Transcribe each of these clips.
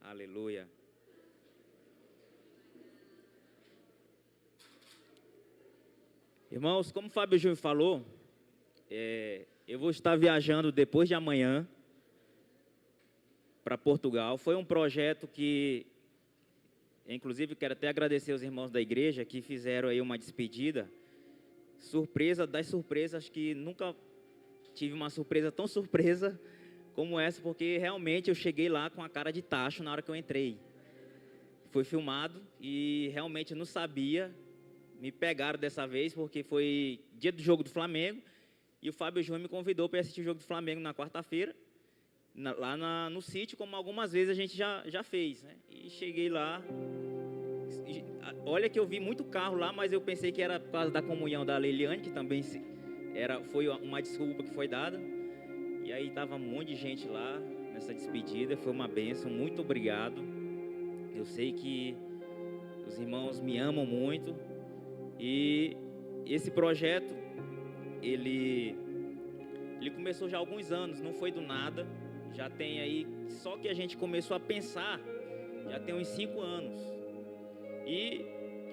Aleluia. Irmãos, como o Fábio Júnior falou, eu vou estar viajando depois de amanhã para Portugal. Foi um projeto que, inclusive, quero até agradecer aos irmãos da igreja que fizeram aí uma despedida. Surpresa das surpresas, que nunca tive uma surpresa tão surpresa como essa, porque realmente eu cheguei lá com a cara de tacho na hora que eu entrei. Foi filmado e realmente eu não sabia. Me pegaram dessa vez porque foi dia do jogo do Flamengo e o Fábio Júnior me convidou para assistir o jogo do Flamengo na quarta-feira, lá no sítio, como algumas vezes a gente já fez, né? E cheguei lá, olha que eu vi muito carro lá, mas eu pensei que era por causa da comunhão da Leiliane, que também foi uma desculpa que foi dada. E aí estava um monte de gente lá nessa despedida, foi uma bênção, muito obrigado. Eu sei que os irmãos me amam muito. E esse projeto, ele começou já há alguns anos, não foi do nada. Já tem aí, só que a gente começou a pensar, já tem uns 5 anos. E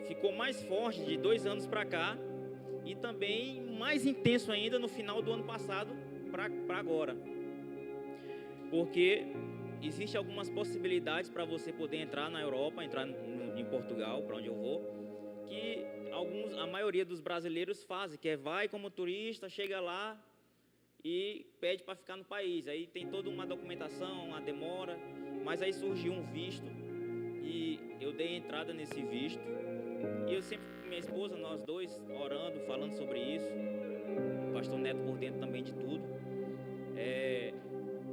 ficou mais forte de 2 anos para cá. E também mais intenso ainda no final do ano passado para agora. Porque existem algumas possibilidades para você poder entrar na Europa, entrar em Portugal, para onde eu vou, que a maioria dos brasileiros fazem, que vai como turista, chega lá e pede para ficar no país. Aí tem toda uma documentação, uma demora, mas aí surgiu um visto e eu dei entrada nesse visto. E eu sempre com minha esposa, nós dois, orando, falando sobre isso, o pastor Neto por dentro também de tudo.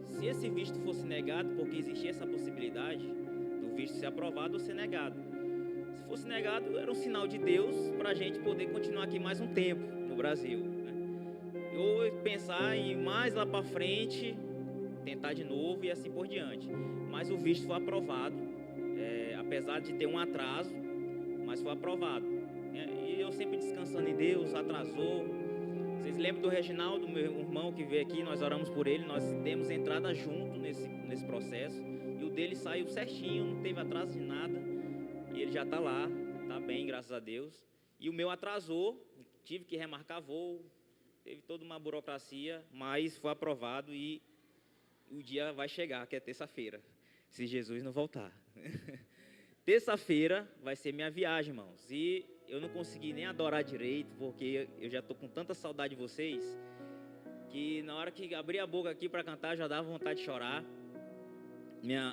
Se esse visto fosse negado, porque existia essa possibilidade do visto ser aprovado ou ser negado. Se fosse negado, era um sinal de Deus para a gente poder continuar aqui mais um tempo no Brasil, né? Ou pensar em mais lá para frente, tentar de novo e assim por diante. Mas o visto foi aprovado, apesar de ter um atraso, mas foi aprovado. E eu sempre descansando em Deus, atrasou. Vocês lembram do Reginaldo, meu irmão que veio aqui, nós oramos por ele, nós demos entrada junto nesse processo. E o dele saiu certinho, não teve atraso de nada. E ele já está lá, está bem, graças a Deus. E o meu atrasou, tive que remarcar voo, teve toda uma burocracia, mas foi aprovado e o dia vai chegar, que é terça-feira, se Jesus não voltar. Terça-feira vai ser minha viagem, irmãos. E eu não consegui nem adorar direito, porque eu já estou com tanta saudade de vocês, que na hora que abri a boca aqui para cantar, já dava vontade de chorar.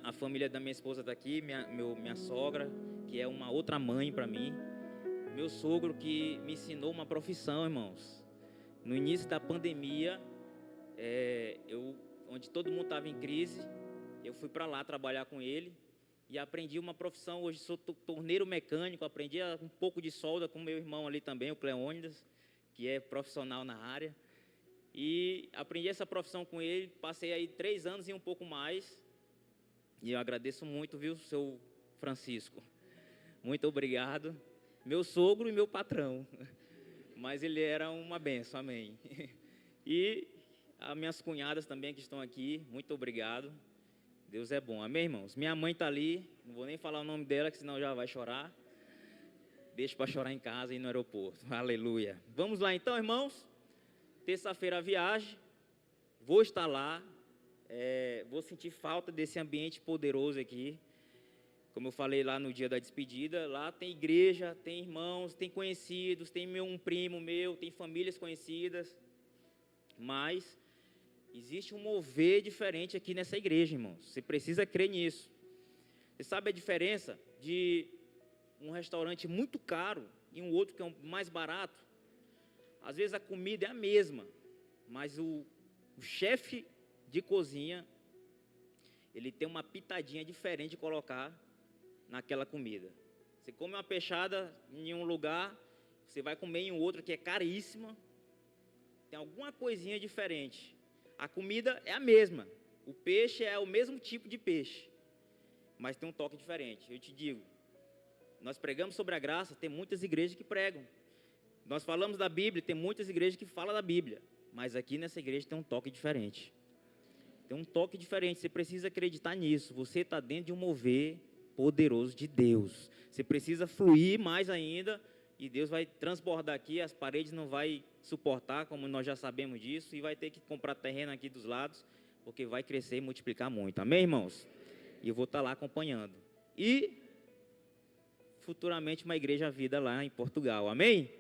A família da minha esposa está aqui, minha sogra, que é uma outra mãe para mim. Meu sogro que me ensinou uma profissão, irmãos. No início da pandemia, onde todo mundo estava em crise, eu fui para lá trabalhar com ele e aprendi uma profissão. Hoje sou torneiro mecânico, aprendi um pouco de solda com meu irmão ali também, o Cleônidas, que é profissional na área. E aprendi essa profissão com ele, passei aí 3 anos e um pouco mais. E eu agradeço muito, viu, seu Francisco. Muito obrigado. Meu sogro e meu patrão. Mas ele era uma benção, amém. E as minhas cunhadas também que estão aqui, muito obrigado. Deus é bom, amém, irmãos? Minha mãe está ali, não vou nem falar o nome dela, que senão já vai chorar. Deixa para chorar em casa e no aeroporto. Aleluia. Vamos lá então, irmãos. Terça-feira a viagem. Vou estar lá. Vou sentir falta desse ambiente poderoso aqui. Como eu falei lá no dia da despedida, lá tem igreja, tem irmãos, tem conhecidos, tem um primo meu, tem famílias conhecidas. Mas existe um mover diferente aqui nessa igreja, irmãos. Você precisa crer nisso. Você sabe a diferença de um restaurante muito caro e um outro que é mais barato? Às vezes a comida é a mesma, mas o chefe de cozinha, ele tem uma pitadinha diferente de colocar naquela comida. Você come uma peixada em um lugar, você vai comer em um outro que é caríssima, tem alguma coisinha diferente. A comida é a mesma, o peixe é o mesmo tipo de peixe, mas tem um toque diferente. Eu te digo, nós pregamos sobre a graça, tem muitas igrejas que pregam. Nós falamos da Bíblia, tem muitas igrejas que falam da Bíblia, mas aqui nessa igreja tem um toque diferente. Tem um toque diferente, você precisa acreditar nisso. Você está dentro de um mover poderoso de Deus. Você precisa fluir mais ainda e Deus vai transbordar aqui, as paredes não vai suportar, como nós já sabemos disso, e vai ter que comprar terreno aqui dos lados, porque vai crescer e multiplicar muito. Amém, irmãos? E eu vou estar lá acompanhando. E futuramente uma igreja vida lá em Portugal. Amém?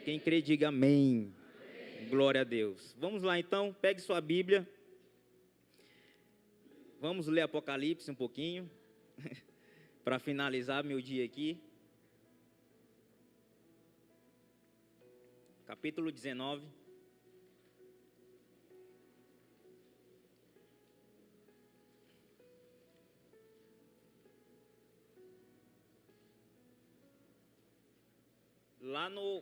Quem crê, diga amém. Glória a Deus. Vamos lá então, pegue sua Bíblia. Vamos ler Apocalipse um pouquinho, para finalizar meu dia aqui. Capítulo 19.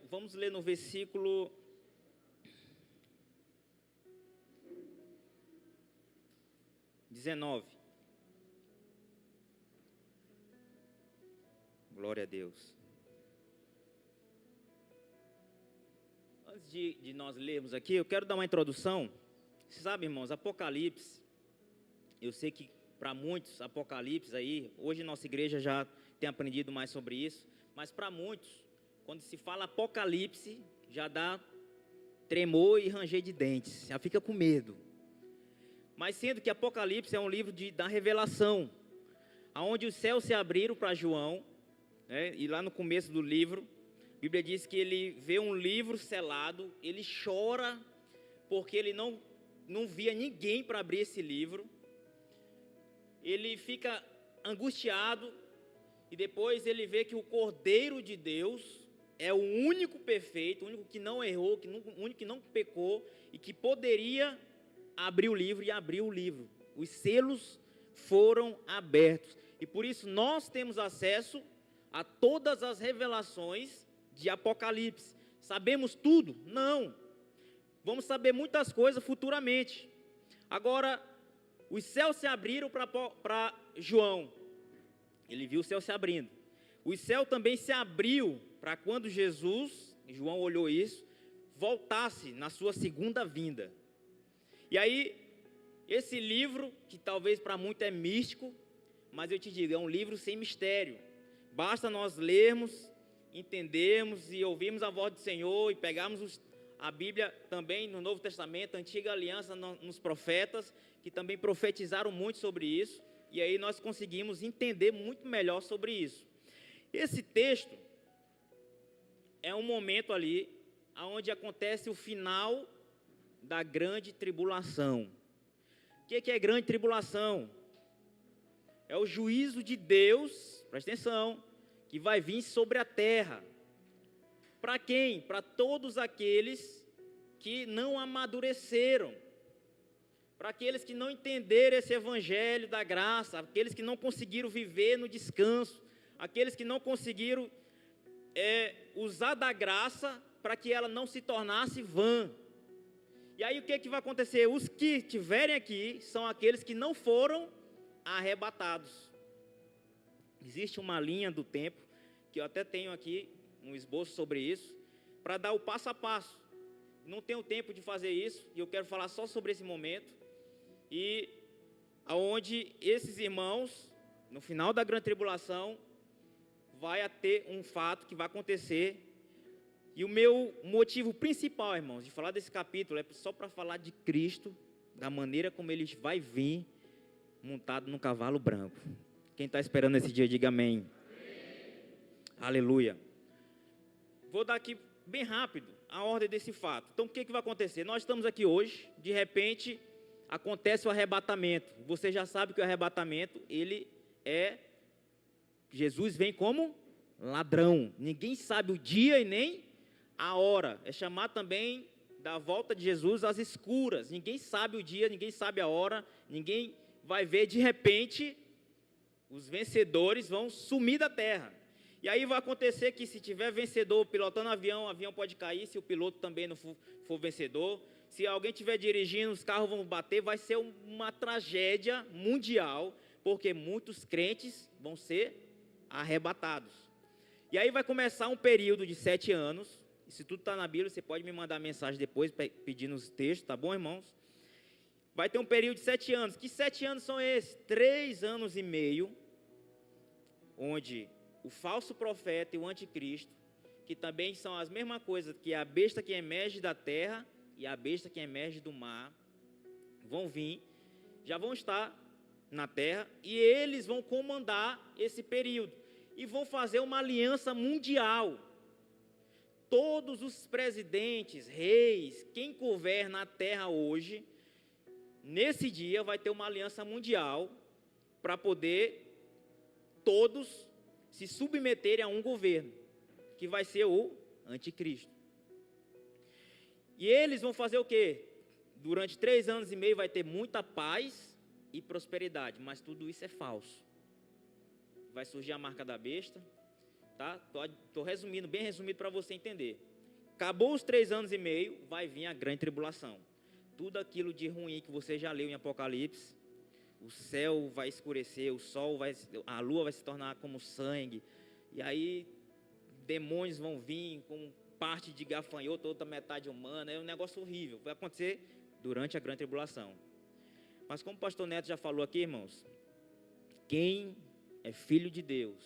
Vamos ler no versículo 19. Glória a Deus. Antes de nós lermos aqui, eu quero dar uma introdução. Você sabe, irmãos, Apocalipse, eu sei que para muitos, Apocalipse aí, hoje nossa igreja já tem aprendido mais sobre isso, mas para muitos, quando se fala Apocalipse, já dá tremor e ranger de dentes, já fica com medo. Mas sendo que Apocalipse é um livro da revelação, onde os céus se abriram para João, né, e lá no começo do livro, a Bíblia diz que ele vê um livro selado, ele chora, porque ele não via ninguém para abrir esse livro, ele fica angustiado, e depois ele vê que o Cordeiro de Deus é o único perfeito, o único que não errou, o único que não pecou, e que poderia abrir o livro, e abriu o livro. Os selos foram abertos, e por isso nós temos acesso a todas as revelações de Apocalipse. Sabemos tudo? Não. Vamos saber muitas coisas futuramente. Agora, os céus se abriram para João. Ele viu o céu se abrindo. O céu também se abriu para quando Jesus, João olhou isso, voltasse na sua segunda vinda. E aí, esse livro, que talvez para muitos é místico, mas eu te digo, é um livro sem mistério. Basta nós lermos, entendermos e ouvirmos a voz do Senhor e pegarmos a Bíblia também no Novo Testamento, a Antiga Aliança nos profetas, que também profetizaram muito sobre isso, e aí nós conseguimos entender muito melhor sobre isso. Esse texto é um momento ali onde acontece o final da grande tribulação. O que é grande tribulação? É o juízo de Deus, presta atenção, que vai vir sobre a terra. Para quem? Para todos aqueles que não amadureceram, para aqueles que não entenderam esse evangelho da graça, aqueles que não conseguiram viver no descanso, aqueles que não conseguiram usar da graça para que ela não se tornasse vã. E aí o que vai acontecer? Os que estiverem aqui são aqueles que não foram arrebatados. Existe uma linha do tempo, que eu até tenho aqui um esboço sobre isso, para dar o passo a passo. Não tenho tempo de fazer isso, e eu quero falar só sobre esse momento, e aonde esses irmãos, no final da grande tribulação, vai ter um fato que vai acontecer. E o meu motivo principal, irmãos, de falar desse capítulo é só para falar de Cristo, da maneira como ele vai vir montado num cavalo branco. Quem está esperando esse dia, diga amém. Amém. Aleluia. Vou dar aqui bem rápido a ordem desse fato. Então, o que vai acontecer? Nós estamos aqui hoje, de repente, acontece o arrebatamento. Você já sabe que o arrebatamento, Jesus vem como ladrão. Ninguém sabe o dia e nem a hora. É chamado também da volta de Jesus às escuras. Ninguém sabe o dia, ninguém sabe a hora, ninguém vai ver. De repente, os vencedores vão sumir da terra. E aí vai acontecer que se tiver vencedor pilotando o avião pode cair, se o piloto também não for vencedor. Se alguém estiver dirigindo, os carros vão bater, vai ser uma tragédia mundial, porque muitos crentes vão ser arrebatados. E aí vai começar um período de 7 anos, e se tudo está na Bíblia, você pode me mandar mensagem depois, pedindo os textos, tá bom, irmãos? vai ter um período de 7 anos. Que 7 anos são esses? 3 anos e meio, onde o falso profeta e o anticristo, que também são as mesmas coisas, que a besta que emerge da terra e a besta que emerge do mar, vão vir, já vão estar na terra, e eles vão comandar esse período, e vão fazer uma aliança mundial. Todos os presidentes, reis, quem governa a terra hoje, nesse dia vai ter uma aliança mundial, para poder todos se submeterem a um governo, que vai ser o anticristo. E eles vão fazer o quê? Durante 3 anos e meio vai ter muita paz e prosperidade, mas tudo isso é falso. Vai surgir a marca da besta, tá? Tô resumindo, bem resumido para você entender. Acabou os 3 anos e meio, vai vir a grande tribulação. Tudo aquilo de ruim que você já leu em Apocalipse, o céu vai escurecer, a lua vai se tornar como sangue, e aí demônios vão vir com parte de gafanhoto, outra metade humana, é um negócio horrível, vai acontecer durante a grande tribulação. Mas como o pastor Neto já falou aqui, irmãos, quem é filho de Deus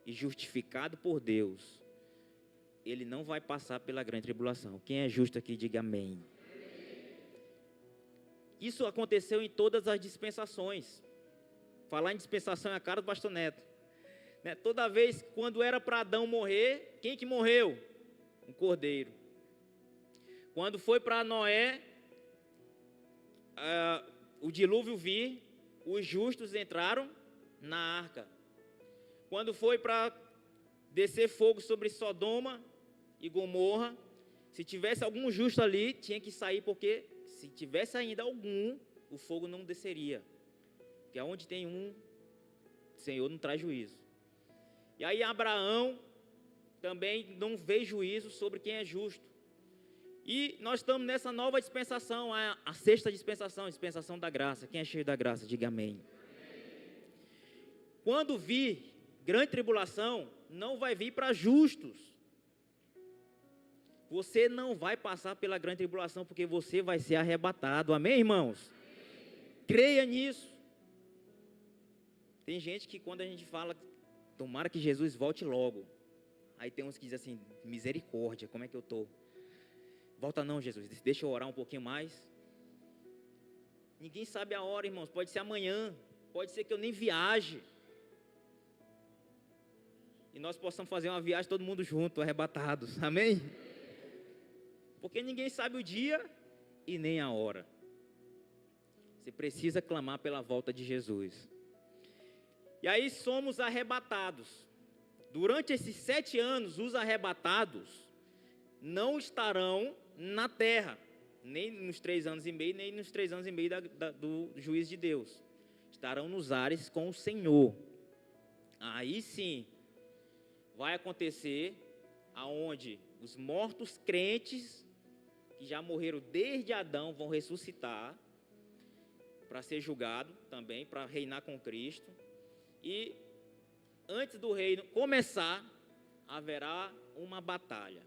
e justificado por Deus, ele não vai passar pela grande tribulação. Quem é justo aqui, diga amém. Isso aconteceu em todas as dispensações. Falar em dispensação é a cara do pastor Neto. Toda vez, quando era para Adão morrer, quem que morreu? Um cordeiro. Quando foi para Noé, o dilúvio vir, os justos entraram na arca. Quando foi para descer fogo sobre Sodoma e Gomorra, se tivesse algum justo ali, tinha que sair, porque se tivesse ainda algum, o fogo não desceria. Porque onde tem um, o Senhor não traz juízo. E aí Abraão também não vê juízo sobre quem é justo. E nós estamos nessa nova dispensação, a 6ª dispensação, dispensação da graça. Quem é cheio da graça, diga amém. Quando vir grande tribulação, não vai vir para justos. Você não vai passar pela grande tribulação, porque você vai ser arrebatado. Amém, irmãos? Creia nisso. Tem gente que quando a gente fala, tomara que Jesus volte logo, aí tem uns que dizem assim, misericórdia, como é que eu estou? Volta não, Jesus, deixa eu orar um pouquinho mais. Ninguém sabe a hora, irmãos, pode ser amanhã, pode ser que eu nem viaje, e nós possamos fazer uma viagem todo mundo junto, arrebatados, amém? Porque ninguém sabe o dia e nem a hora. Você precisa clamar pela volta de Jesus. E aí somos arrebatados. Durante esses 7 anos, os arrebatados não estarão na terra, nem nos 3 anos e meio, nem nos 3 anos e meio do juízo de Deus. Estarão nos ares com o Senhor. Aí sim, vai acontecer aonde os mortos crentes, que já morreram desde Adão, vão ressuscitar, para ser julgado também, para reinar com Cristo. E antes do reino começar, haverá uma batalha.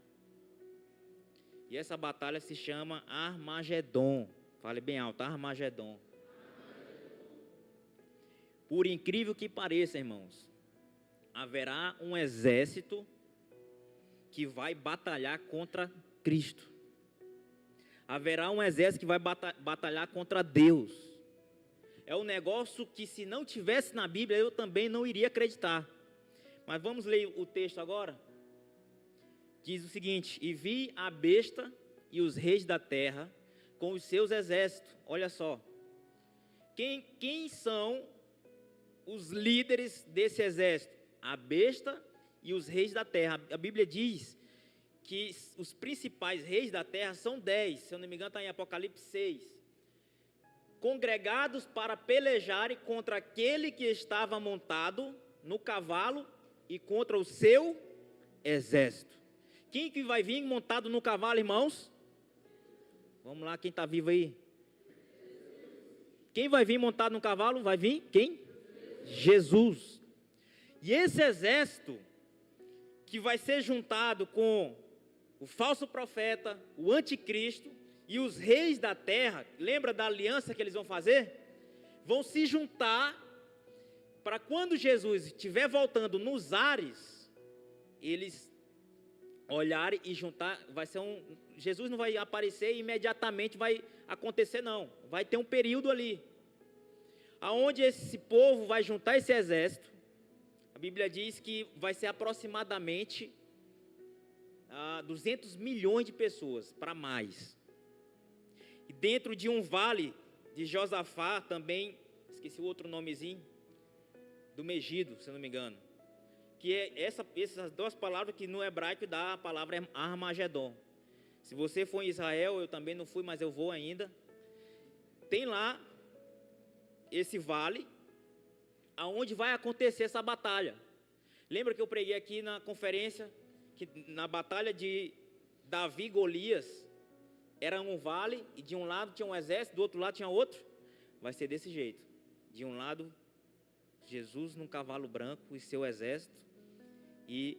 E essa batalha se chama Armagedon. Fale bem alto, Armagedon. Por incrível que pareça, irmãos, haverá um exército que vai batalhar contra Cristo. Haverá um exército que vai batalhar contra Deus. É um negócio que, se não tivesse na Bíblia, eu também não iria acreditar. Mas vamos ler o texto agora? Diz o seguinte: e vi a besta e os reis da terra com os seus exércitos. Olha só. Quem são os líderes desse exército? A besta e os reis da terra. A Bíblia diz que os principais reis da terra são 10. Se eu não me engano, está em Apocalipse 6. Congregados para pelejarem contra aquele que estava montado no cavalo e contra o seu exército. Quem que vai vir montado no cavalo, irmãos? Vamos lá, quem está vivo aí? Quem vai vir montado no cavalo? Vai vir quem? Jesus. E esse exército que vai ser juntado com o falso profeta, o anticristo E os reis da terra, lembra da aliança que eles vão fazer? Vão se juntar para quando Jesus estiver voltando nos ares, eles olharem e juntar. Jesus não vai aparecer e imediatamente vai acontecer, não. Vai ter um período ali, aonde esse povo vai juntar esse exército. A Bíblia diz que vai ser aproximadamente 200 milhões de pessoas, para mais. E dentro de um vale de Josafá também, esqueci o outro nomezinho, do Megido, se eu não me engano, que é essas duas palavras que no hebraico dá a palavra Armagedon. Se você for em Israel, eu também não fui, mas eu vou ainda. Tem lá esse vale, aonde vai acontecer essa batalha. Lembra que eu preguei aqui na conferência, que na batalha de Davi e Golias, era um vale, e de um lado tinha um exército, do outro lado tinha outro? Vai ser desse jeito. De um lado, Jesus num cavalo branco e seu exército, e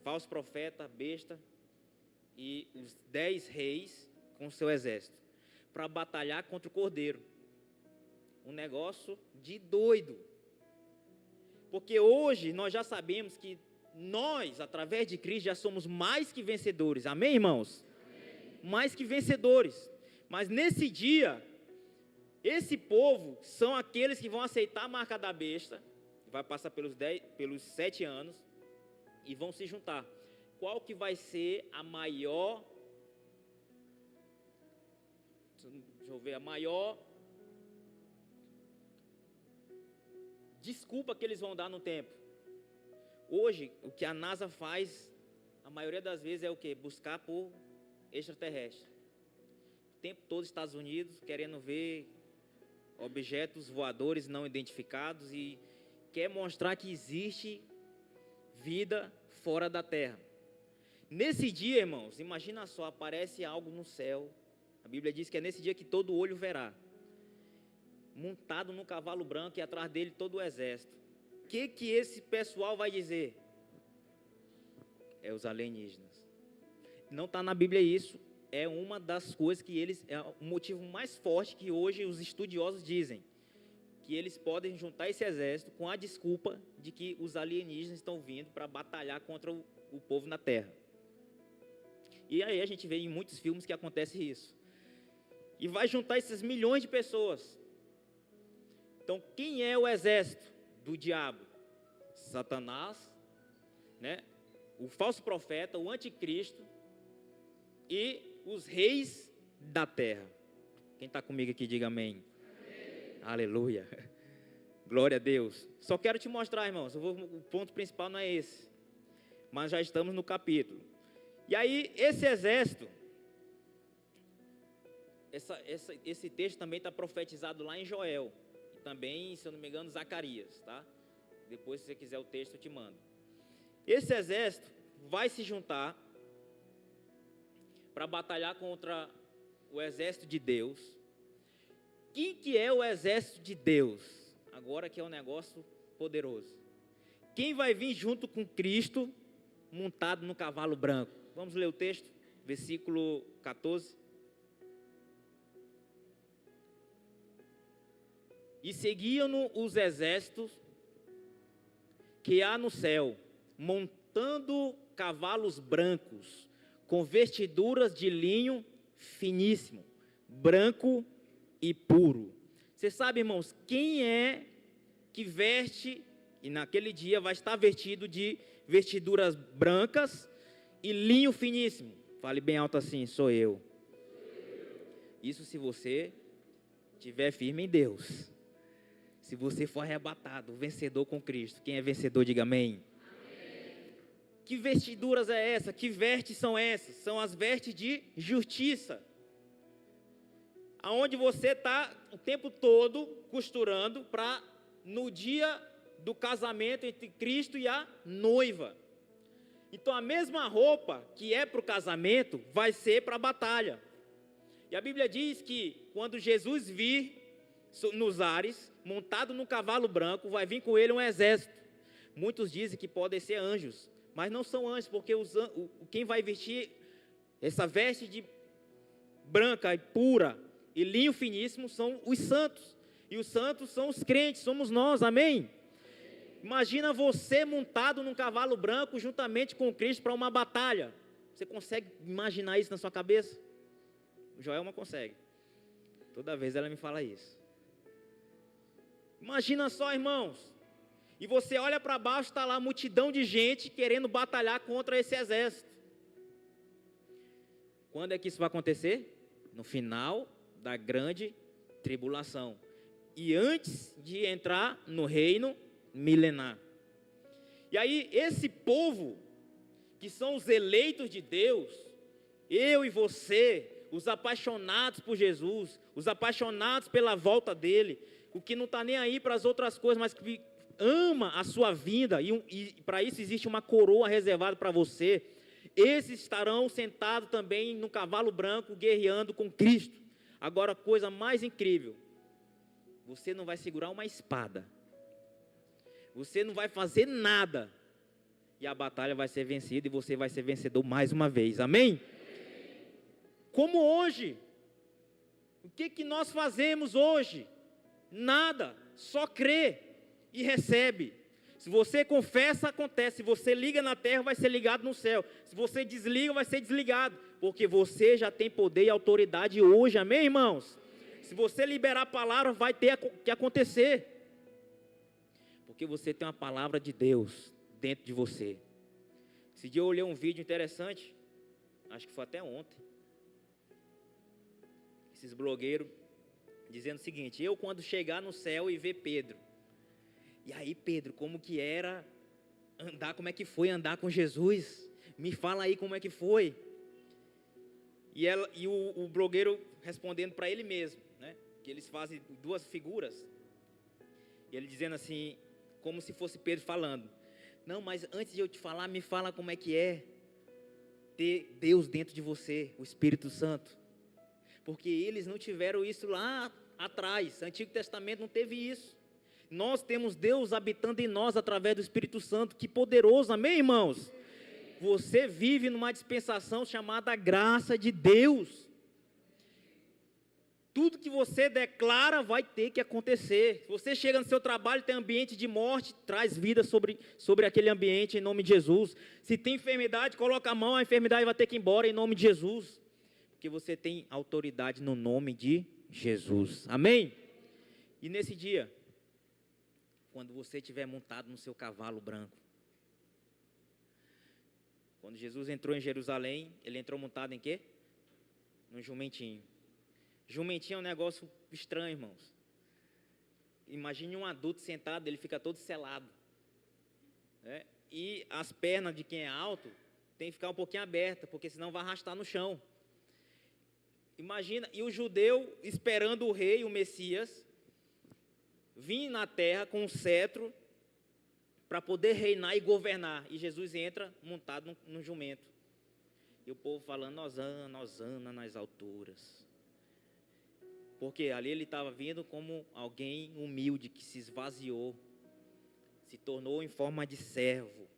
falso profeta, besta, e os 10 reis com seu exército, para batalhar contra o cordeiro. Um negócio de doido. Porque hoje nós já sabemos que nós, através de Cristo, já somos mais que vencedores. Amém, irmãos? Amém. Mais que vencedores. Mas nesse dia, esse povo são aqueles que vão aceitar a marca da besta, vai passar pelos 7 anos, e vão se juntar. Qual que vai ser a maior desculpa que eles vão dar no tempo? Hoje, o que a NASA faz, a maioria das vezes é o quê? Buscar por extraterrestre. O tempo todo Estados Unidos querendo ver objetos voadores não identificados e quer mostrar que existe vida fora da Terra. Nesse dia, irmãos, imagina só, aparece algo no céu. A Bíblia diz que é nesse dia que todo olho verá. Montado num cavalo branco e atrás dele todo o exército. O que esse pessoal vai dizer? É os alienígenas. Não está na Bíblia isso. É uma das coisas que é o motivo mais forte que hoje os estudiosos dizem. Que eles podem juntar esse exército com a desculpa de que os alienígenas estão vindo para batalhar contra o povo na Terra. E aí a gente vê em muitos filmes que acontece isso. E vai juntar esses milhões de pessoas. Então, quem é o exército do diabo? Satanás, né? O falso profeta, o anticristo e os reis da terra. Quem está comigo aqui, diga amém. Amém. Aleluia. Glória a Deus. Só quero te mostrar, irmãos, o ponto principal não é esse. Mas já estamos no capítulo. E aí, esse exército, esse texto também está profetizado lá em Joel. E também, se eu não me engano, Zacarias, tá? Depois, se você quiser o texto, eu te mando. Esse exército vai se juntar para batalhar contra o exército de Deus. Quem que é o exército de Deus? Agora que é um negócio poderoso. Quem vai vir junto com Cristo, montado no cavalo branco? Vamos ler o texto, versículo 14. E seguiam-no os exércitos que há no céu, montando cavalos brancos, com vestiduras de linho finíssimo, branco e puro. Você sabe, irmãos, quem é que veste, e naquele dia vai estar vestido de vestiduras brancas e linho finíssimo? Fale bem alto assim, sou eu. Isso se você estiver firme em Deus. Se você for arrebatado, vencedor com Cristo. Quem é vencedor, diga amém. Amém. Que vestiduras é essa? Que vestes são essas? São as vestes de justiça. Aonde você está o tempo todo costurando para no dia do casamento entre Cristo e a noiva. Então a mesma roupa que é para o casamento vai ser para a batalha. E a Bíblia diz que quando Jesus vir nos ares, montado num cavalo branco, vai vir com ele um exército. Muitos dizem que podem ser anjos, mas não são anjos, porque quem vai vestir essa veste branca e pura, e linho finíssimo são os santos. E os santos são os crentes, somos nós, amém? Imagina você montado num cavalo branco juntamente com Cristo para uma batalha. Você consegue imaginar isso na sua cabeça? Joelma consegue. Toda vez ela me fala isso. Imagina só, irmãos. E você olha para baixo, está lá multidão de gente querendo batalhar contra esse exército. Quando é que isso vai acontecer? No final da grande tribulação. E antes de entrar no reino milenar. E aí, esse povo, que são os eleitos de Deus, eu e você, os apaixonados por Jesus, os apaixonados pela volta dele, o que não está nem aí para as outras coisas, mas que ama a sua vinda, e para isso existe uma coroa reservada para você. Esses estarão sentados também no cavalo branco, guerreando com Cristo. Agora, a coisa mais incrível, você não vai segurar uma espada, você não vai fazer nada, e a batalha vai ser vencida, e você vai ser vencedor mais uma vez, amém? Como hoje, o que nós fazemos hoje? Nada, só crê e recebe. Se você confessa, acontece. Se você liga na terra, vai ser ligado no céu. Se você desliga, vai ser desligado. Porque você já tem poder e autoridade hoje, amém, irmãos? Se você liberar a palavra, vai ter que acontecer. Porque você tem uma palavra de Deus dentro de você. Esse dia eu olhei um vídeo interessante, acho que foi até ontem. Esses blogueiros dizendo o seguinte: eu quando chegar no céu e ver Pedro, e aí Pedro, como que era andar, como é que foi andar com Jesus? Me fala aí como é que foi. E o blogueiro respondendo para ele mesmo, né? Que eles fazem duas figuras, e ele dizendo assim, como se fosse Pedro falando: não, mas antes de eu te falar, me fala como é que é ter Deus dentro de você, o Espírito Santo. Porque eles não tiveram isso lá atrás, o Antigo Testamento não teve isso. Nós temos Deus habitando em nós através do Espírito Santo, que poderoso, amém, irmãos? Você vive numa dispensação chamada graça de Deus. Tudo que você declara vai ter que acontecer. Se você chega no seu trabalho e tem ambiente de morte, traz vida sobre aquele ambiente em nome de Jesus. Se tem enfermidade, coloca a mão, a enfermidade vai ter que ir embora em nome de Jesus. Porque você tem autoridade no nome de Jesus. Amém? E nesse dia, quando você estiver montado no seu cavalo branco, quando Jesus entrou em Jerusalém, ele entrou montado em quê? Num jumentinho. Jumentinho é um negócio estranho, irmãos. Imagine um adulto sentado, ele fica todo selado, né? E as pernas de quem é alto tem que ficar um pouquinho abertas, porque senão vai arrastar no chão. Imagina, e o judeu esperando o rei, o Messias, vir na terra com um cetro para poder reinar e governar. E Jesus entra montado no jumento. E o povo falando: Hosana nas alturas. Porque ali ele estava vindo como alguém humilde que se esvaziou, se tornou em forma de servo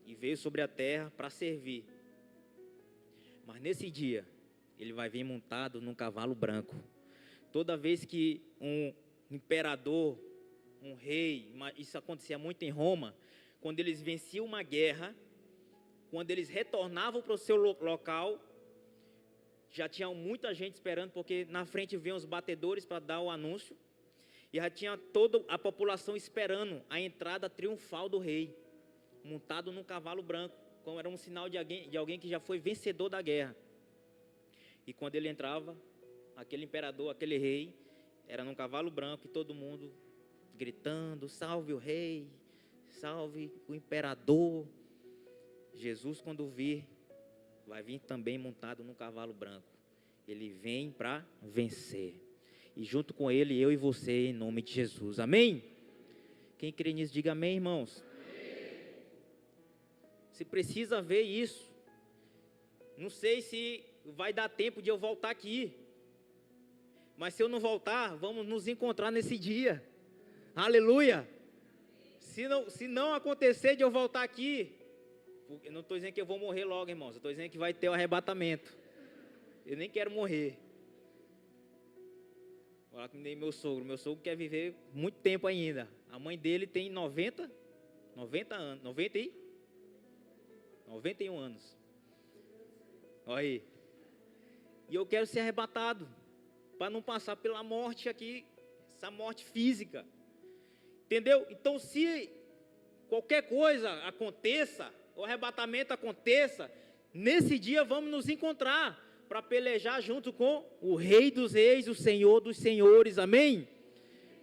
e veio sobre a terra para servir. Mas nesse dia, ele vai vir montado num cavalo branco. Toda vez que um imperador, um rei, isso acontecia muito em Roma, quando eles venciam uma guerra, quando eles retornavam para o seu local, já tinha muita gente esperando, porque na frente vinham os batedores para dar o anúncio, e já tinha toda a população esperando a entrada triunfal do rei, montado num cavalo branco, como era um sinal de alguém que já foi vencedor da guerra. E quando ele entrava, aquele imperador, aquele rei, era num cavalo branco, e todo mundo gritando: salve o rei, salve o imperador. Jesus, quando vir, vai vir também montado num cavalo branco. Ele vem para vencer. E junto com ele, eu e você, em nome de Jesus. Amém? Quem crê nisso, diga amém, irmãos. Amém. Você precisa ver isso. Não sei se vai dar tempo de eu voltar aqui. Mas se eu não voltar, vamos nos encontrar nesse dia. Aleluia. Se não acontecer de eu voltar aqui, eu não estou dizendo que eu vou morrer logo, irmãos. Eu estou dizendo que vai ter o arrebatamento. Eu nem quero morrer. Vou lá que nem meu sogro. Meu sogro quer viver muito tempo ainda. A mãe dele tem 90 anos. 91 anos. Olha aí. E eu quero ser arrebatado. Para não passar pela morte aqui. Essa morte física. Entendeu? Então, se qualquer coisa aconteça, o arrebatamento aconteça, nesse dia vamos nos encontrar para pelejar junto com o Rei dos Reis, o Senhor dos Senhores, amém?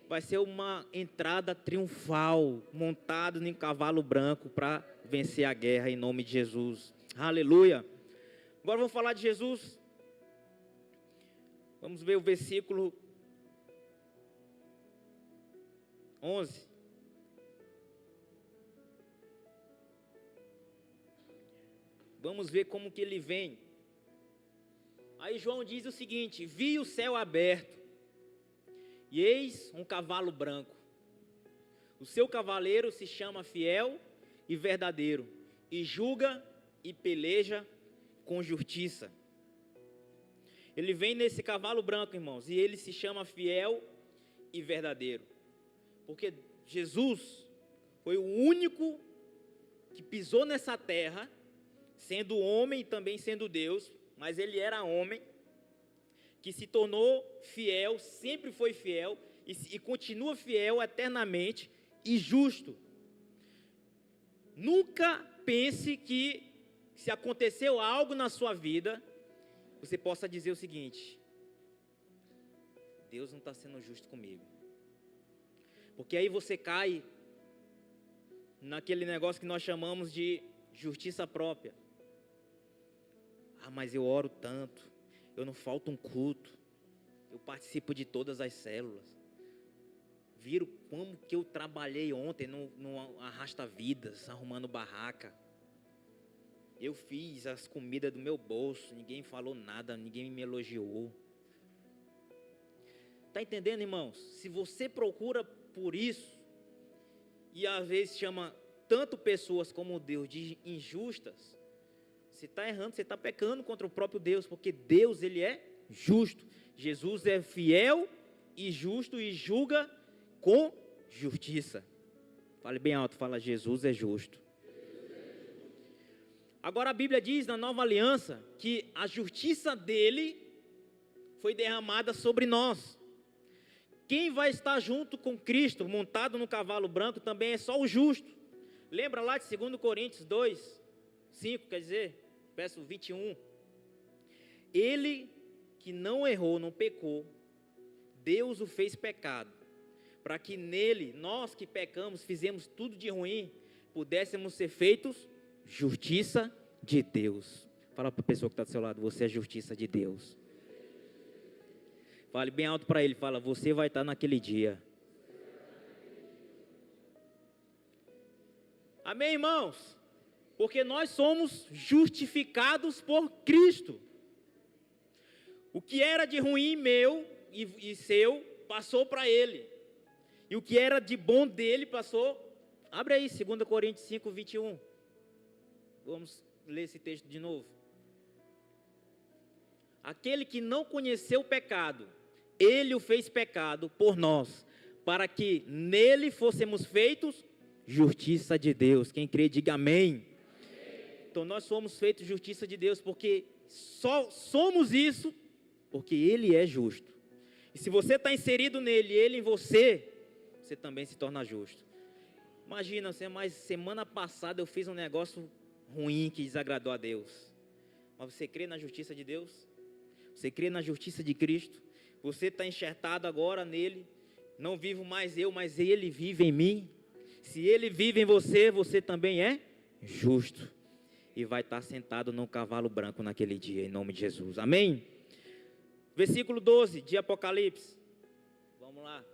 Vai ser uma entrada triunfal, montado em cavalo branco para vencer a guerra em nome de Jesus, aleluia. Agora vamos falar de Jesus, vamos ver o versículo 11. Vamos ver como que ele vem. Aí João diz o seguinte: vi o céu aberto, e eis um cavalo branco. O seu cavaleiro se chama Fiel e Verdadeiro, e julga e peleja com justiça. Ele vem nesse cavalo branco, irmãos, e ele se chama Fiel e Verdadeiro. Porque Jesus foi o único que pisou nessa terra, sendo homem e também sendo Deus, mas ele era homem, que se tornou fiel, sempre foi fiel, e continua fiel eternamente e justo. Nunca pense que, se aconteceu algo na sua vida, você possa dizer o seguinte: Deus não está sendo justo comigo. Porque aí você cai naquele negócio que nós chamamos de justiça própria. Ah, mas eu oro tanto, eu não falto um culto, eu participo de todas as células. Viram como que eu trabalhei ontem no arrasta-vidas, arrumando barraca. Eu fiz as comidas do meu bolso, ninguém falou nada, ninguém me elogiou. Está entendendo, irmãos? Se você procura por isso, e às vezes chama tanto pessoas como Deus de injustas, você está errando, você está pecando contra o próprio Deus, porque Deus, Ele é justo. Jesus é fiel e justo e julga com justiça. Fale bem alto, fala: Jesus é justo. Agora a Bíblia diz na Nova Aliança que a justiça dele foi derramada sobre nós. Quem vai estar junto com Cristo, montado no cavalo branco, também é só o justo. Lembra lá de 2 Coríntios 2, 5, quer dizer, verso 21. Ele que não errou, não pecou, Deus o fez pecado, para que nele, nós que pecamos, fizemos tudo de ruim, pudéssemos ser feitos justiça de Deus. Fala para a pessoa que está do seu lado: você é justiça de Deus. Fale bem alto para ele, fala: você vai estar naquele dia. Amém, irmãos? Porque nós somos justificados por Cristo. O que era de ruim meu e seu, passou para ele. E o que era de bom dele, passou. Abre aí, 2 Coríntios 5, 21. Vamos ler esse texto de novo. Aquele que não conheceu o pecado, ele o fez pecado por nós, para que nele fôssemos feitos justiça de Deus. Quem crê, diga amém. Então nós somos feitos justiça de Deus, porque só somos isso porque Ele é justo. E se você está inserido nele, Ele em você, você também se torna justo. Imagina, mas semana passada eu fiz um negócio ruim que desagradou a Deus. Mas você crê na justiça de Deus? Você crê na justiça de Cristo? Você está enxertado agora nele. Não vivo mais eu, mas Ele vive em mim. Se Ele vive em você, você também é justo. E vai estar sentado num cavalo branco naquele dia, em nome de Jesus. Amém? Versículo 12 de Apocalipse. Vamos lá.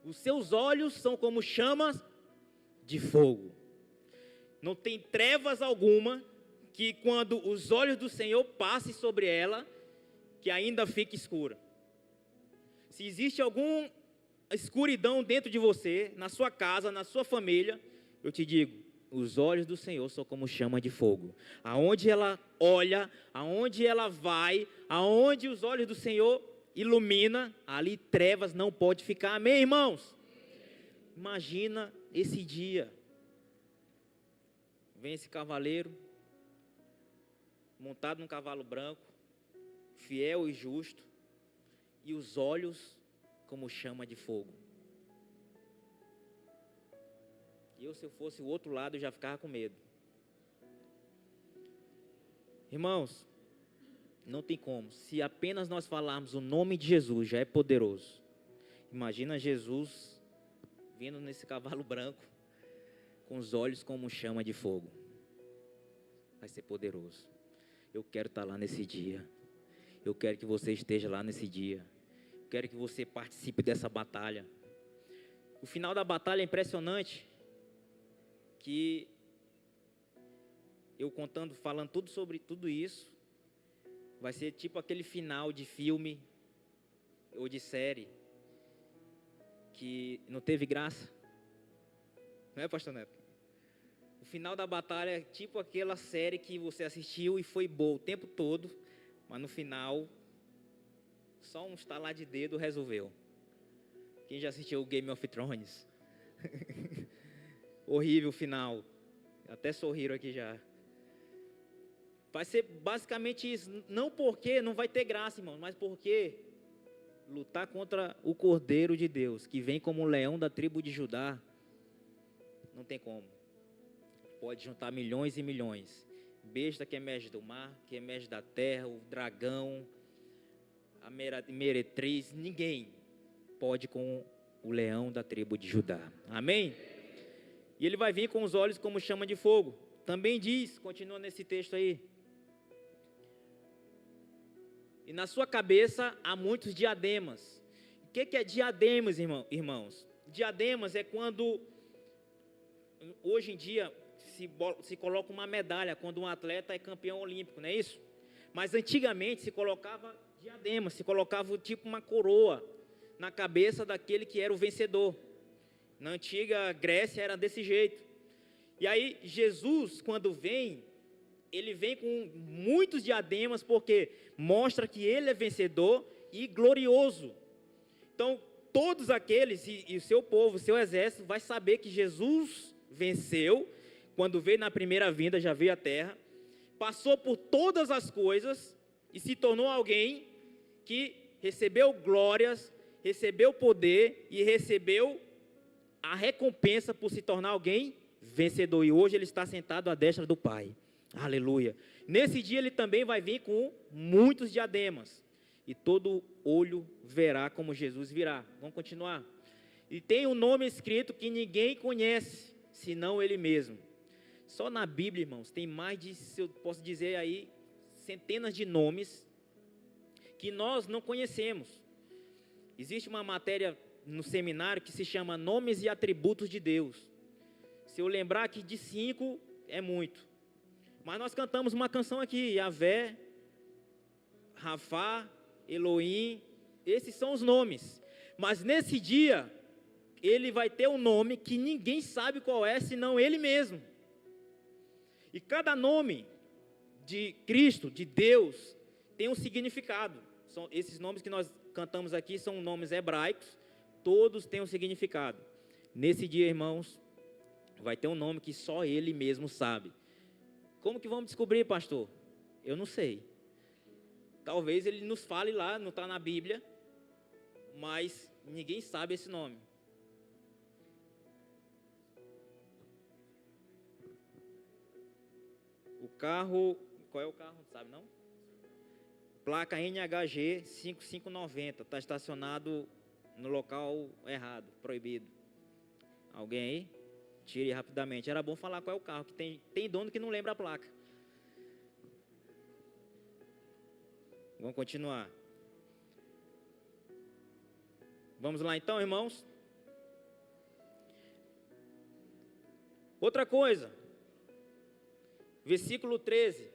Os seus olhos são como chamas de fogo. Não tem trevas alguma que quando os olhos do Senhor passem sobre ela, que ainda fique escura. Se existe alguma escuridão dentro de você, na sua casa, na sua família, eu te digo, Os olhos do Senhor são como chama de fogo. Aonde ela olha, aonde ela vai, aonde os olhos do Senhor ilumina, ali trevas não pode ficar. Amém, irmãos? Imagina esse dia. Vem esse cavaleiro, montado num cavalo branco, fiel e justo, e os olhos como chama de fogo. Se eu fosse o outro lado, eu já ficava com medo. Irmãos, não tem como. Se apenas nós falarmos o nome de Jesus, já é poderoso. Imagina Jesus vindo nesse cavalo branco, com os olhos como chama de fogo. Vai ser poderoso. Eu quero estar lá nesse dia. Eu quero que você esteja lá nesse dia. Eu quero que você participe dessa batalha. O final da batalha é impressionante. Que eu falando tudo sobre tudo isso, vai ser tipo aquele final de filme ou de série que não teve graça. Não é, pastor Neto? O final da batalha é tipo aquela série que você assistiu e foi boa o tempo todo, mas no final, só um estalar de dedo resolveu. Quem já assistiu o Game of Thrones? Horrível o final. Até sorriram aqui já. Vai ser basicamente isso. Não porque não vai ter graça, irmão, mas porque lutar contra o Cordeiro de Deus, que vem como um leão da tribo de Judá, não tem como. Pode juntar milhões e milhões. Besta que emerge do mar, que emerge da terra, o dragão, a meretriz, ninguém pode com o leão da tribo de Judá. Amém? E ele vai vir com os olhos como chama de fogo. Também diz, continua nesse texto aí. E na sua cabeça há muitos diademas. O que é diademas, irmãos? Diademas é quando, hoje em dia, se coloca uma medalha quando um atleta é campeão olímpico, não é isso? Mas antigamente se colocava diademas, se colocava tipo uma coroa na cabeça daquele que era o vencedor. Na antiga Grécia era desse jeito. E aí Jesus, quando vem, ele vem com muitos diademas, porque mostra que ele é vencedor e glorioso. Então, todos aqueles, e o seu povo, o seu exército, vai saber que Jesus venceu, quando veio na primeira vinda, já veio à terra, passou por todas as coisas, e se tornou alguém que recebeu glórias, recebeu poder, e recebeu a recompensa por se tornar alguém vencedor. E hoje ele está sentado à destra do Pai. Aleluia. Nesse dia ele também vai vir com muitos diademas. E todo olho verá como Jesus virá. Vamos continuar. E tem um nome escrito que ninguém conhece, senão ele mesmo. Só na Bíblia, irmãos, tem mais de, eu posso dizer aí, centenas de nomes que nós não conhecemos. Existe uma matéria no seminário que se chama Nomes e Atributos de Deus. Se eu lembrar aqui de 5, é muito. Mas nós cantamos uma canção aqui, Yahvé, Rafá, Elohim, esses são os nomes. Mas nesse dia, ele vai ter um nome que ninguém sabe qual é, senão ele mesmo. E cada nome de Cristo, de Deus, tem um significado. Esses nomes que nós cantamos aqui são nomes hebraicos, todos têm um significado. Nesse dia, irmãos, vai ter um nome que só ele mesmo sabe. Como que vamos descobrir, pastor? Eu não sei. Talvez ele nos fale lá, não está na Bíblia, mas ninguém sabe esse nome. O carro, qual é o carro? Não sabe não? Placa NHG 5590, está estacionado no local errado, proibido. Alguém aí? Tire rapidamente. Era bom falar qual é o carro, que tem dono que não lembra a placa. Vamos continuar. Vamos lá então, irmãos. Outra coisa. Versículo 13.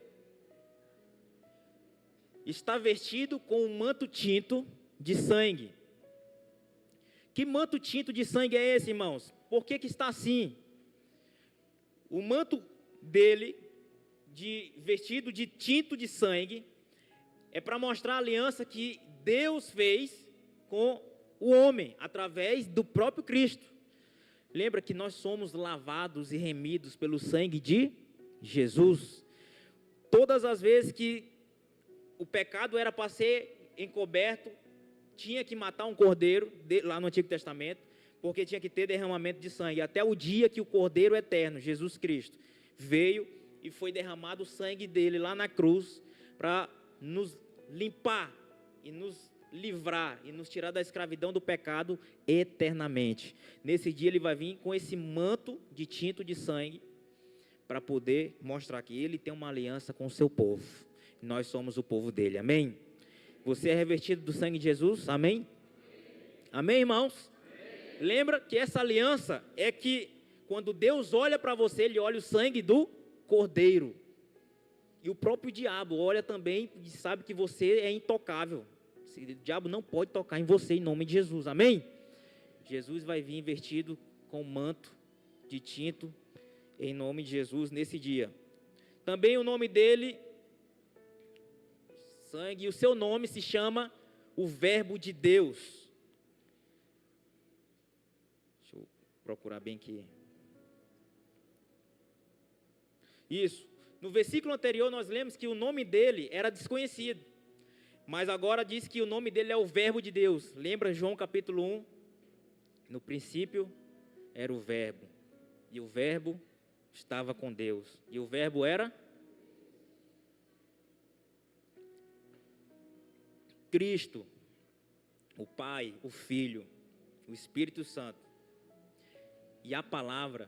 Está vestido com um manto tinto de sangue. Que manto tinto de sangue é esse, irmãos? Por que está assim? O manto dele, vestido de tinto de sangue, é para mostrar a aliança que Deus fez com o homem, através do próprio Cristo. Lembra que nós somos lavados e remidos pelo sangue de Jesus. Todas as vezes que o pecado era para ser encoberto, tinha que matar um cordeiro, lá no Antigo Testamento, porque tinha que ter derramamento de sangue, até o dia que o Cordeiro Eterno, Jesus Cristo, veio e foi derramado o sangue dele lá na cruz, para nos limpar e nos livrar e nos tirar da escravidão do pecado eternamente. Nesse dia ele vai vir com esse manto de tinto de sangue, para poder mostrar que ele tem uma aliança com o seu povo. Nós somos o povo dele, amém? Você é revestido do sangue de Jesus, amém? Amém, irmãos? Amém. Lembra que essa aliança é que quando Deus olha para você, ele olha o sangue do Cordeiro. E o próprio diabo olha também e sabe que você é intocável. O diabo não pode tocar em você em nome de Jesus, amém? Jesus vai vir vestido com manto de tinto em nome de Jesus nesse dia. Também o nome dele, sangue, e o seu nome se chama o Verbo de Deus. Deixa eu procurar bem aqui. Isso. No versículo anterior nós lemos que o nome dele era desconhecido. Mas agora diz que o nome dele é o Verbo de Deus. Lembra João capítulo 1? No princípio era o Verbo. E o Verbo estava com Deus. E o Verbo era Cristo, o Pai, o Filho, o Espírito Santo. E a palavra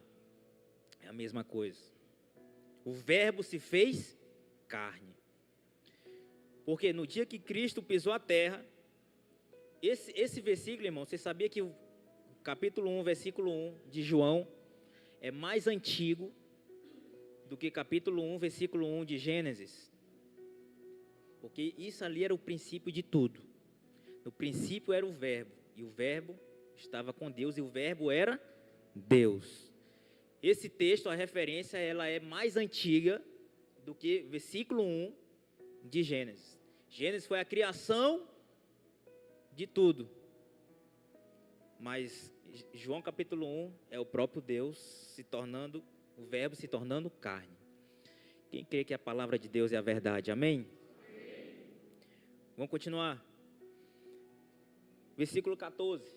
é a mesma coisa. O Verbo se fez carne. Porque no dia que Cristo pisou a terra, esse versículo, irmão, você sabia que o capítulo 1, versículo 1 de João é mais antigo do que capítulo 1, versículo 1 de Gênesis? Porque isso ali era o princípio de tudo. No princípio era o Verbo, e o Verbo estava com Deus, e o Verbo era Deus. Esse texto, a referência, ela é mais antiga do que versículo 1 de Gênesis. Gênesis foi a criação de tudo. Mas João capítulo 1 é o próprio Deus se tornando, o Verbo se tornando carne. Quem crê que a palavra de Deus é a verdade, amém? Amém. Vamos continuar. Versículo 14.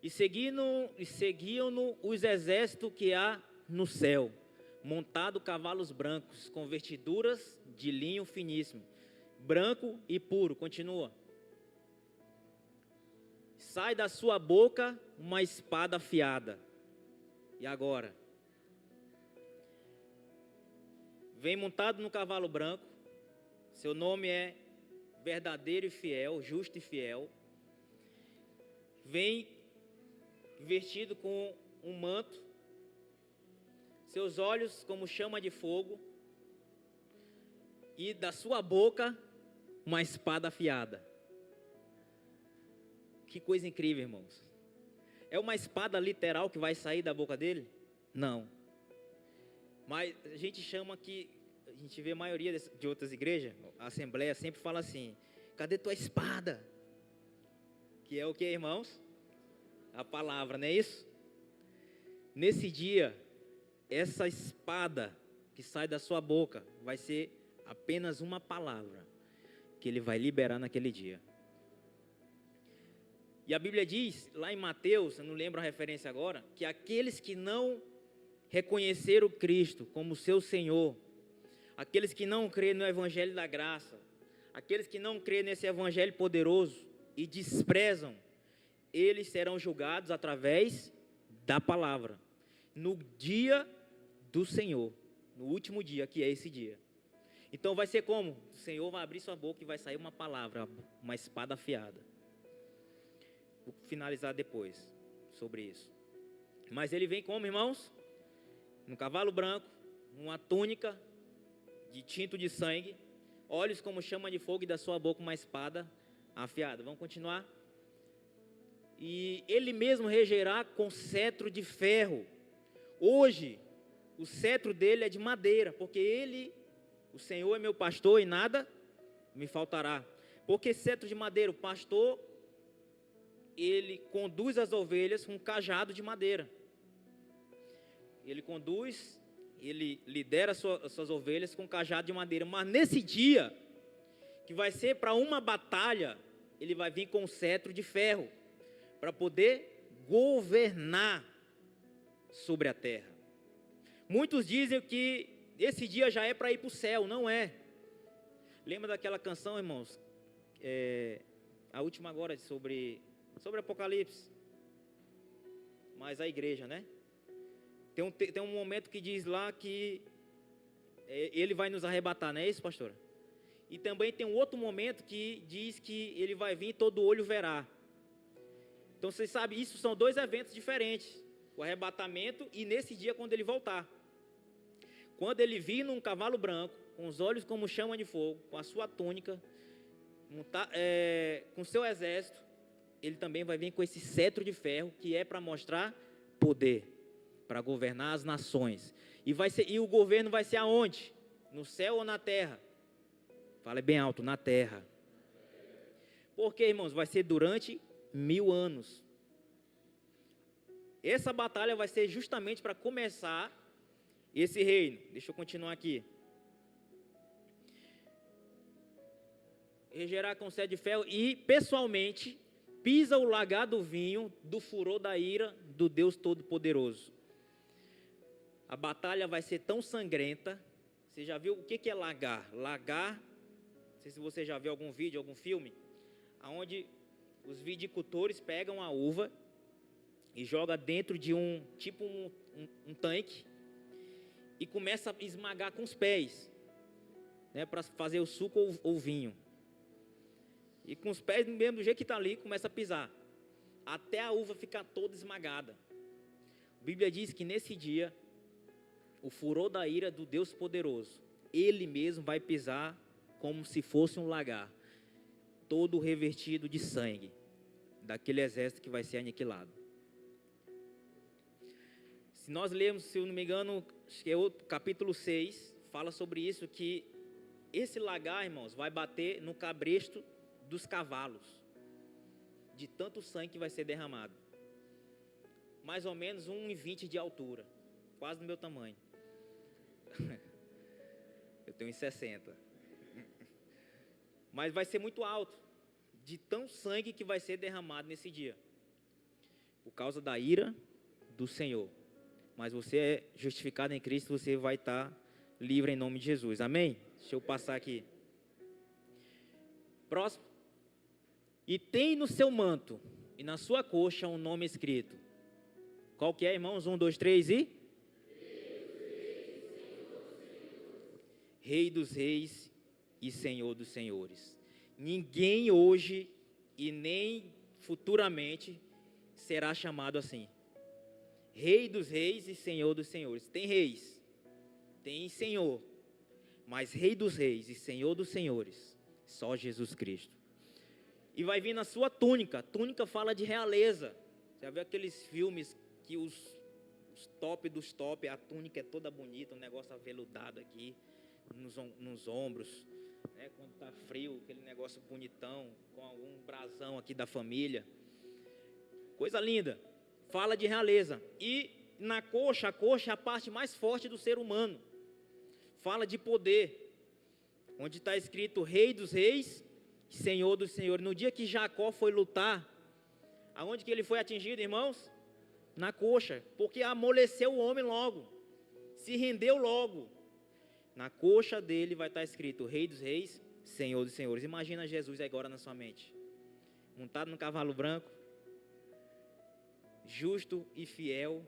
E seguiam-no os exércitos que há no céu, montado cavalos brancos, com vestiduras de linho finíssimo, branco e puro. Continua. Sai da sua boca uma espada afiada. E agora? Vem montado no cavalo branco. Seu nome é verdadeiro e fiel, justo e fiel. Vem vestido com um manto. Seus olhos como chama de fogo. E da sua boca uma espada afiada. Que coisa incrível, irmãos. É uma espada literal que vai sair da boca dele? Não. Mas a gente chama que, a gente vê a maioria de outras igrejas, a assembleia sempre fala assim: cadê tua espada? Que é o que, irmãos? A palavra, não é isso? Nesse dia, essa espada que sai da sua boca vai ser apenas uma palavra que ele vai liberar naquele dia. E a Bíblia diz, lá em Mateus, eu não lembro a referência agora, que aqueles que não reconheceram Cristo como seu Senhor, aqueles que não creem no Evangelho da Graça, aqueles que não creem nesse Evangelho poderoso e desprezam, eles serão julgados através da palavra, no dia do Senhor, no último dia, que é esse dia. Então vai ser como? O Senhor vai abrir sua boca e vai sair uma palavra, uma espada afiada. Vou finalizar depois sobre isso. Mas ele vem como, irmãos? No cavalo branco, uma túnica de tinto de sangue, olhos como chama de fogo e da sua boca uma espada afiada. Vamos continuar? e ele mesmo regerá com cetro de ferro. Hoje, o cetro dele é de madeira, porque ele, o Senhor é meu pastor e nada me faltará. Porque cetro de madeira, o pastor, ele conduz as ovelhas com um cajado de madeira. Ele conduz, ele lidera suas ovelhas com um cajado de madeira. Mas nesse dia, que vai ser para uma batalha, ele vai vir com um cetro de ferro, para poder governar sobre a terra. Muitos dizem que esse dia já é para ir para o céu, não é. Lembra daquela canção, irmãos? A última agora sobre Apocalipse. Mas a igreja, né? Tem um momento que diz lá que ele vai nos arrebatar, não é isso, pastor? E também tem um outro momento que diz que ele vai vir e todo olho verá. Então vocês sabem, isso são dois eventos diferentes. O arrebatamento e nesse dia quando ele voltar. Quando ele vir num cavalo branco, com os olhos como chama de fogo, com a sua túnica, com seu exército, ele também vai vir com esse cetro de ferro, que é para mostrar poder, para governar as nações. E o governo vai ser aonde? No céu ou na terra? Fale bem alto, na terra. Porque, irmãos, vai ser durante 1000 anos. Essa batalha vai ser justamente para começar esse reino. Deixa eu continuar aqui. Regerá com sede de ferro e, pessoalmente, pisa o lagar do vinho do furor da ira do Deus Todo-Poderoso. A batalha vai ser tão sangrenta. Você já viu o que é lagar? Lagar, não sei se você já viu algum vídeo, algum filme, onde os viticultores pegam a uva e jogam dentro de um tanque e começa a esmagar com os pés, né, para fazer o suco ou vinho. E com os pés, mesmo do jeito que está ali, começa a pisar, até a uva ficar toda esmagada. A Bíblia diz que nesse dia, o furor da ira do Deus poderoso, ele mesmo vai pisar como se fosse um lagar, todo revertido de sangue, daquele exército que vai ser aniquilado. Se nós lermos, se eu não me engano, acho que é o capítulo 6, fala sobre isso, que esse lagar, irmãos, vai bater no cabresto dos cavalos, de tanto sangue que vai ser derramado. Mais ou menos 1,20 de altura, quase do meu tamanho. Eu tenho 1,60. Mas vai ser muito alto, de tão sangue que vai ser derramado nesse dia, por causa da ira do Senhor. Mas você é justificado em Cristo, você vai estar livre em nome de Jesus, amém? Deixa eu passar aqui. Próximo. E tem no seu manto e na sua coxa um nome escrito. Qual que é, irmãos? 1, 2, 3 e... Rei dos reis e Senhor dos senhores. Ninguém hoje e nem futuramente será chamado assim. Rei dos reis e Senhor dos senhores. Tem reis, tem Senhor, mas Rei dos reis e Senhor dos senhores, só Jesus Cristo. E vai vir na sua túnica. Túnica fala de realeza. Já viu aqueles filmes que os top dos top, a túnica é toda bonita, um negócio aveludado aqui nos ombros, né? Quando está frio, aquele negócio bonitão, com algum brasão aqui da família. Coisa linda. Fala de realeza. E na coxa, a coxa é a parte mais forte do ser humano. Fala de poder. Onde está escrito Rei dos reis, Senhor dos senhores. No dia que Jacó foi lutar, aonde que ele foi atingido, irmãos? Na coxa. Porque amoleceu o homem logo. Se rendeu logo. Na coxa dele vai estar escrito Rei dos reis, Senhor dos senhores. Imagina Jesus agora na sua mente. Montado no cavalo branco, justo e fiel,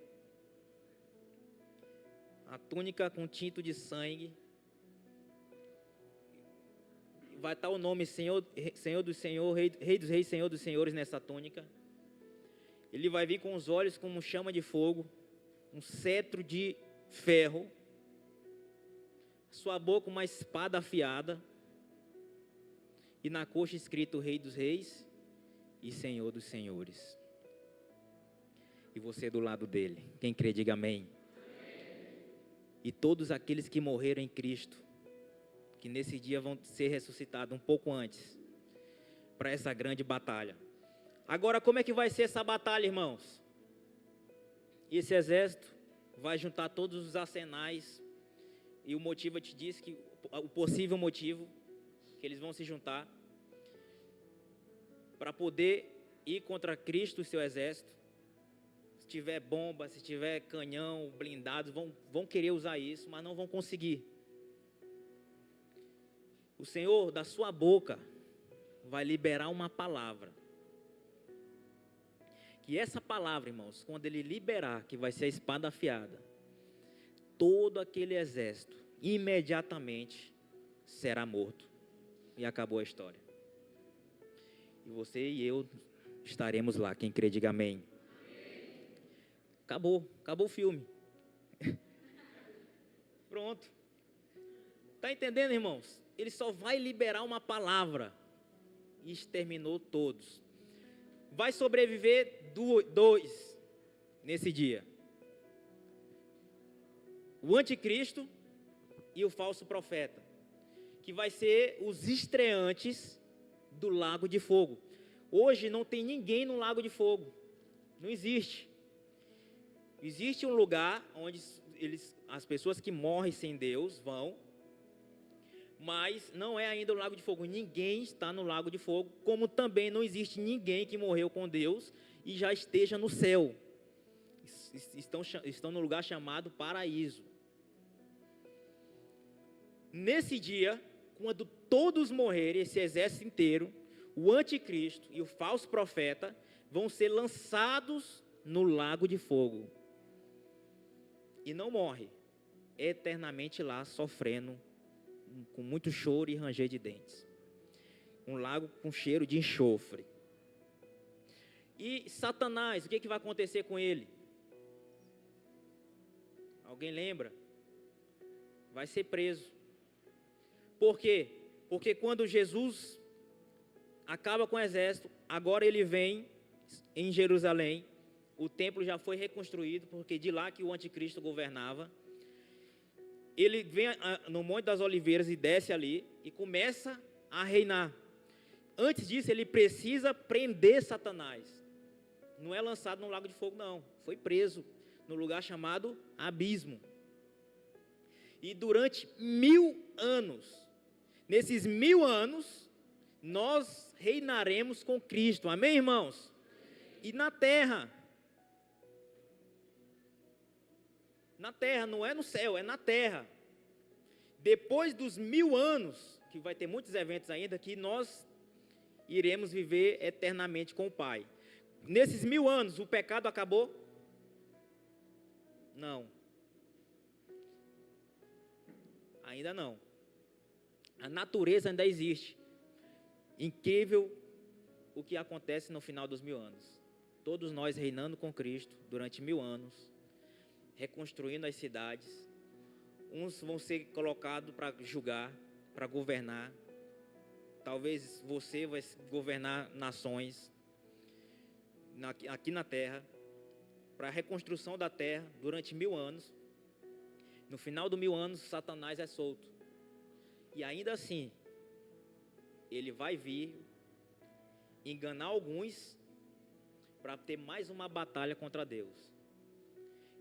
a túnica com tinto de sangue, vai estar o nome Senhor do Senhor, Rei dos reis, Senhor dos senhores nessa túnica. Ele vai vir com os olhos como chama de fogo, um cetro de ferro, sua boca uma espada afiada, e na coxa escrito Rei dos reis e Senhor dos senhores. e você do lado dele. Quem crê, diga amém. E todos aqueles que morreram em Cristo, que nesse dia vão ser ressuscitados um pouco antes, para essa grande batalha. Agora, como é que vai ser essa batalha, irmãos? Esse exército vai juntar todos os arsenais, e o motivo, eu te disse que o possível motivo que eles vão se juntar para poder ir contra Cristo e seu exército. Se tiver bomba, se tiver canhão, blindados, vão querer usar isso, mas não vão conseguir. O Senhor, da sua boca, vai liberar uma palavra. Que essa palavra, irmãos, quando Ele liberar, que vai ser a espada afiada, todo aquele exército, imediatamente, será morto. E acabou a história. E você e eu estaremos lá. Quem crê, diga amém. Acabou o filme. Pronto. Está entendendo, irmãos? Ele só vai liberar uma palavra e exterminou todos. Vai sobreviver dois nesse dia: o anticristo e o falso profeta, que vai ser os estreantes do lago de fogo. Hoje não tem ninguém no lago de fogo, não existe. Existe um lugar onde as pessoas que morrem sem Deus vão, mas não é ainda o lago de fogo. Ninguém está no lago de fogo, como também não existe ninguém que morreu com Deus e já esteja no céu. Estão no lugar chamado paraíso. Nesse dia, quando todos morrerem, esse exército inteiro, o anticristo e o falso profeta vão ser lançados no lago de fogo. E não morre, eternamente lá sofrendo, com muito choro e ranger de dentes. Um lago com cheiro de enxofre. E Satanás, o que vai acontecer com ele? Alguém lembra? Vai ser preso. Por quê? Porque quando Jesus acaba com o exército, agora ele vem em Jerusalém. O templo já foi reconstruído, porque de lá que o anticristo governava. Ele vem no Monte das Oliveiras e desce ali e começa a reinar. Antes disso, ele precisa prender Satanás. Não é lançado no lago de fogo, não. Foi preso no lugar chamado Abismo. E durante 1000 anos, nesses 1000 anos, nós reinaremos com Cristo. Amém, irmãos? E na terra. Na terra, não é no céu, é na terra. Depois dos 1000 anos, que vai ter muitos eventos ainda, que nós iremos viver eternamente com o Pai. Nesses 1000 anos, o pecado acabou? Não. Ainda não. A natureza ainda existe. Incrível o que acontece no final dos 1000 anos. Todos nós reinando com Cristo durante 1000 anos, reconstruindo as cidades. Uns vão ser colocados para julgar, para governar. Talvez você vai governar nações aqui na terra, para a reconstrução da terra durante 1000 anos. No final dos 1000 anos, Satanás é solto. E ainda assim, ele vai vir enganar alguns para ter mais uma batalha contra Deus.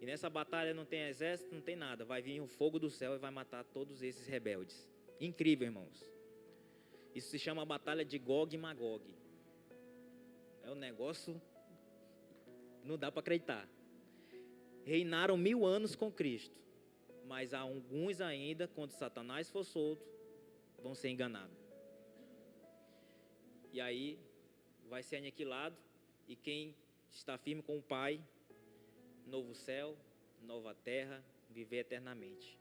E nessa batalha não tem exército, não tem nada. Vai vir o fogo do céu e vai matar todos esses rebeldes. Incrível, irmãos. Isso se chama a batalha de Gog e Magog. É um negócio, não dá para acreditar. Reinaram 1000 anos com Cristo. Mas há alguns ainda, quando Satanás for solto, vão ser enganados. E aí vai ser aniquilado. E quem está firme com o Pai, novo céu, nova terra, viver eternamente.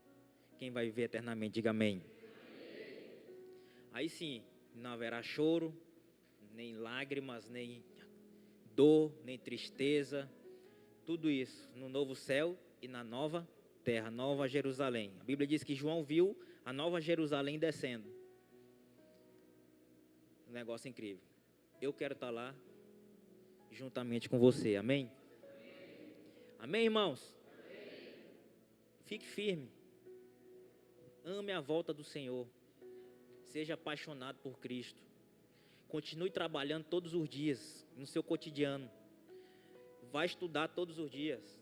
Quem vai viver eternamente, diga amém. Aí sim, não haverá choro, nem lágrimas, nem dor, nem tristeza. Tudo isso no novo céu e na nova terra, nova Jerusalém. A Bíblia diz que João viu a nova Jerusalém descendo. Um negócio incrível. Eu quero estar lá juntamente com você, amém? Amém, irmãos? Amém. Fique firme. Ame a volta do Senhor. Seja apaixonado por Cristo. Continue trabalhando todos os dias, no seu cotidiano. Vai estudar todos os dias.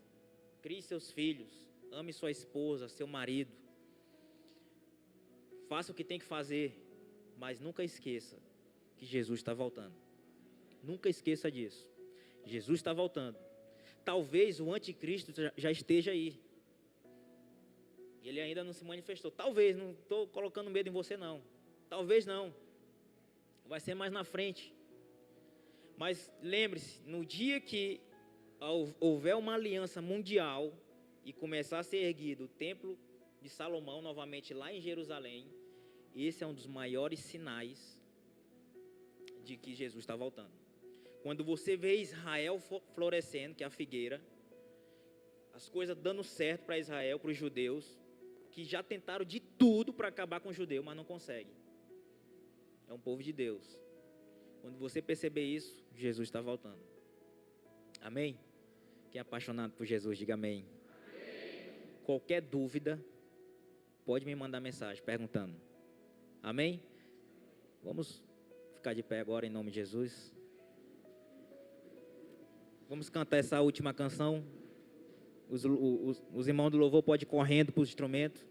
Crie seus filhos. Ame sua esposa, seu marido. Faça o que tem que fazer, mas nunca esqueça que Jesus está voltando. Nunca esqueça disso. Jesus está voltando. Talvez o anticristo já esteja aí. Ele ainda não se manifestou. Talvez, não estou colocando medo em você não. Talvez não. Vai ser mais na frente. Mas lembre-se, no dia que houver uma aliança mundial e começar a ser erguido o templo de Salomão novamente lá em Jerusalém, esse é um dos maiores sinais de que Jesus está voltando. Quando você vê Israel florescendo, que é a figueira, as coisas dando certo para Israel, para os judeus, que já tentaram de tudo para acabar com o judeu, mas não conseguem. É um povo de Deus. Quando você perceber isso, Jesus está voltando. Amém? Quem é apaixonado por Jesus, diga amém. Amém. Qualquer dúvida, pode me mandar mensagem perguntando. Amém? Vamos ficar de pé agora em nome de Jesus. Vamos cantar essa última canção. Os irmãos do louvor podem ir correndo para os instrumentos.